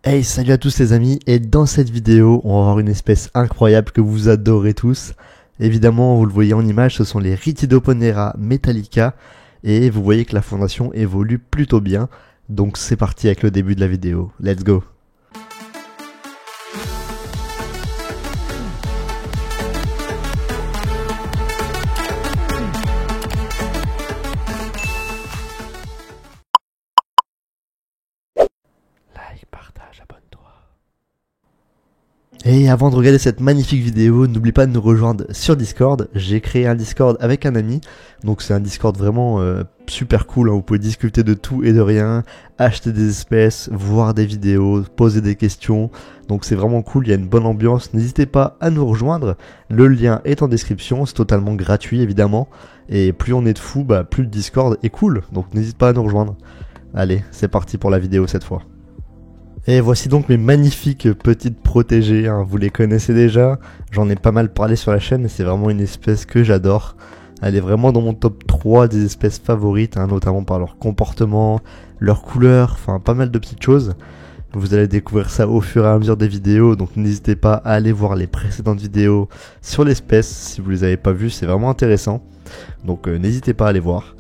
Hey, salut à tous les amis, et dans cette vidéo, on va voir une espèce incroyable que vous adorez tous. Évidemment, vous le voyez en image, ce sont les Rhytidoponera metallica, et vous voyez que la fondation évolue plutôt bien. Donc c'est parti avec le début de la vidéo, let's go. Like, partage, abonne-toi. Et avant de regarder cette magnifique vidéo, n'oublie pas de nous rejoindre sur Discord. J'ai créé un Discord avec un ami, donc c'est un Discord vraiment super cool, hein. Vous pouvez discuter de tout et de rien, acheter des espèces, voir des vidéos, poser des questions, donc c'est vraiment cool, il y a une bonne ambiance. N'hésitez pas à nous rejoindre, le lien est en description, c'est totalement gratuit évidemment, et plus on est de fous, plus le Discord est cool, donc n'hésite pas à nous rejoindre. Allez, c'est parti pour la vidéo cette fois. Et voici donc mes magnifiques petites protégées, hein. Vous les connaissez déjà, j'en ai pas mal parlé sur la chaîne et c'est vraiment une espèce que j'adore. Elle est vraiment dans mon top 3 des espèces favorites, hein, notamment par leur comportement, leur couleur, enfin pas mal de petites choses. Vous allez découvrir ça au fur et à mesure des vidéos, donc n'hésitez pas à aller voir les précédentes vidéos sur l'espèce, si vous les avez pas vues, c'est vraiment intéressant. Donc n'hésitez pas à aller voir.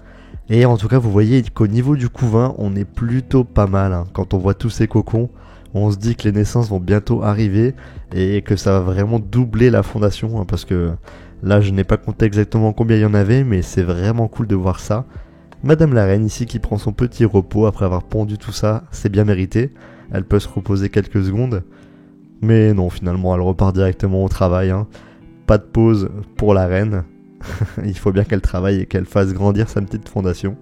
Et en tout cas, vous voyez qu'au niveau du couvain, on est plutôt pas mal, hein. Quand on voit tous ces cocons, on se dit que les naissances vont bientôt arriver et que ça va vraiment doubler la fondation, hein, parce que là, je n'ai pas compté exactement combien il y en avait, mais c'est vraiment cool de voir ça. Madame la reine ici qui prend son petit repos après avoir pondu tout ça, c'est bien mérité. Elle peut se reposer quelques secondes. Mais non, finalement, elle repart directement au travail, hein. Pas de pause pour la reine. Il faut bien qu'elle travaille et qu'elle fasse grandir sa petite fondation.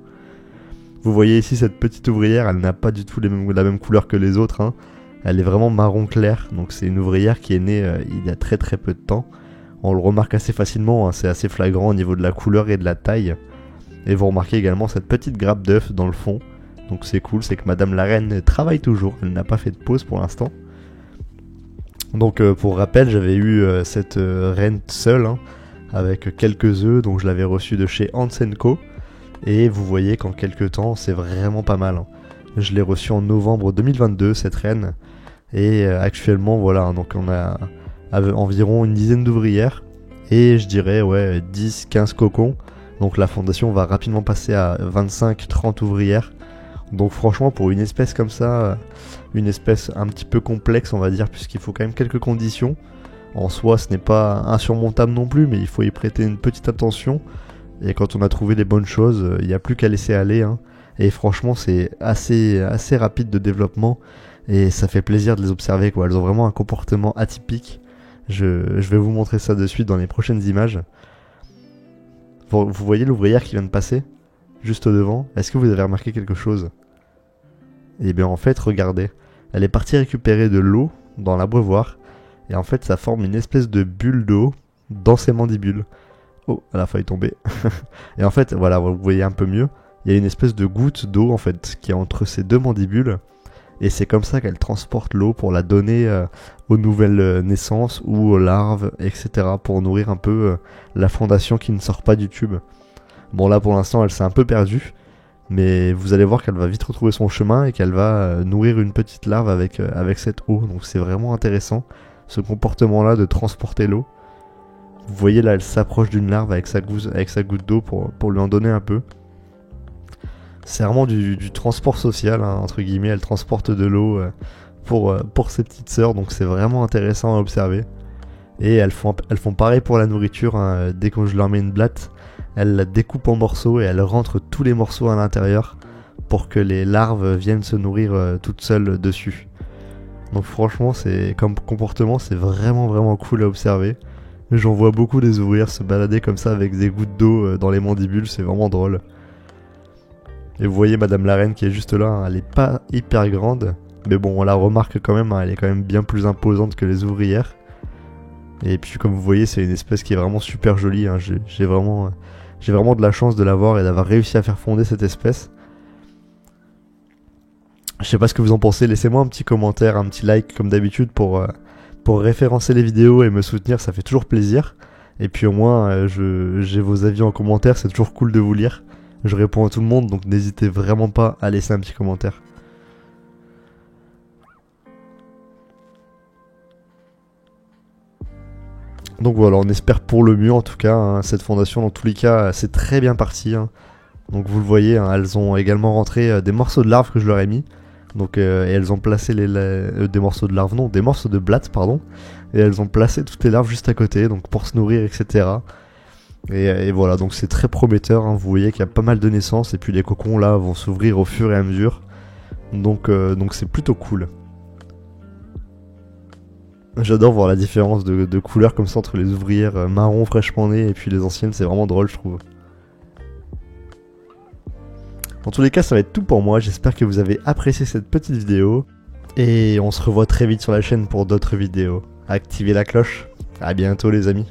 Vous voyez ici cette petite ouvrière, elle n'a pas du tout la même couleur que les autres, hein. Elle est vraiment marron clair, donc c'est une ouvrière qui est née il y a très peu de temps. On le remarque assez facilement, hein, c'est assez flagrant au niveau de la couleur et de la taille. Et vous remarquez également cette petite grappe d'œuf dans le fond. Donc c'est cool, c'est que Madame la Reine travaille toujours, elle n'a pas fait de pause pour l'instant. Donc pour rappel, j'avais eu cette reine seule, hein, avec quelques œufs, donc je l'avais reçu de chez Hans & Co. Et vous voyez qu'en quelques temps, c'est vraiment pas mal, hein. Je l'ai reçu en novembre 2022, cette reine. Et actuellement, voilà, hein, donc on a environ une dizaine d'ouvrières. Et je dirais, ouais, 10-15 cocons. Donc la fondation va rapidement passer à 25-30 ouvrières. Donc franchement, pour une espèce comme ça, une espèce un petit peu complexe, on va dire, puisqu'il faut quand même quelques conditions. En soi, ce n'est pas insurmontable non plus, mais il faut y prêter une petite attention. Et quand on a trouvé les bonnes choses, il n'y a plus qu'à laisser aller, hein. Et franchement, c'est assez rapide de développement. Et ça fait plaisir de les observer, quoi. Elles ont vraiment un comportement atypique. Je vais vous montrer ça de suite dans les prochaines images. Vous voyez l'ouvrière qui vient de passer juste au devant. Est-ce que vous avez remarqué quelque chose? Eh bien en fait, regardez. Elle est partie récupérer de l'eau dans l'abreuvoir. Et en fait, ça forme une espèce de bulle d'eau dans ses mandibules. Oh, elle a failli tomber. Et en fait, voilà, vous voyez un peu mieux. Il y a une espèce de goutte d'eau, en fait, qui est entre ces deux mandibules. Et c'est comme ça qu'elle transporte l'eau pour la donner aux nouvelles naissances ou aux larves, etc. Pour nourrir un peu la fondation qui ne sort pas du tube. Bon, là, pour l'instant, elle s'est un peu perdue. Mais vous allez voir qu'elle va vite retrouver son chemin et qu'elle va nourrir une petite larve avec cette eau. Donc c'est vraiment intéressant, ce comportement-là de transporter l'eau. Vous voyez là, elle s'approche d'une larve avec sa goutte d'eau pour lui en donner un peu. C'est vraiment du transport social, hein, entre guillemets. Elle transporte de l'eau pour ses petites sœurs, donc c'est vraiment intéressant à observer. Et elles font pareil pour la nourriture, hein. Dès que je leur mets une blatte, elles la découpent en morceaux et elles rentrent tous les morceaux à l'intérieur pour que les larves viennent se nourrir toutes seules dessus. Donc franchement, comme comportement, c'est vraiment cool à observer. J'en vois beaucoup des ouvrières se balader comme ça avec des gouttes d'eau dans les mandibules, c'est vraiment drôle. Et vous voyez Madame la Reine qui est juste là, hein, elle est pas hyper grande, mais bon on la remarque quand même, hein, elle est quand même bien plus imposante que les ouvrières. Et puis comme vous voyez, c'est une espèce qui est vraiment super jolie, hein. J'ai vraiment de la chance de l'avoir et d'avoir réussi à faire fonder cette espèce. Je sais pas ce que vous en pensez, laissez-moi un petit commentaire, un petit like comme d'habitude pour référencer les vidéos et me soutenir, ça fait toujours plaisir. Et puis au moins j'ai vos avis en commentaire, c'est toujours cool de vous lire. Je réponds à tout le monde, donc n'hésitez vraiment pas à laisser un petit commentaire. Donc voilà, on espère pour le mieux en tout cas, hein. Cette fondation dans tous les cas c'est très bien parti, hein. Donc vous le voyez, hein, elles ont également rentré des morceaux de larves que je leur ai mis. Donc et elles ont placé des morceaux de larves, non, des morceaux de blattes pardon. Et elles ont placé toutes les larves juste à côté, donc pour se nourrir, etc. Et voilà, donc c'est très prometteur, hein. Vous voyez qu'il y a pas mal de naissances et puis les cocons là vont s'ouvrir au fur et à mesure. Donc c'est plutôt cool. J'adore voir la différence de couleur comme ça entre les ouvrières marron fraîchement nées et puis les anciennes, c'est vraiment drôle je trouve. En tous les cas ça va être tout pour moi, j'espère que vous avez apprécié cette petite vidéo. Et on se revoit très vite sur la chaîne pour d'autres vidéos. Activez la cloche, à bientôt les amis.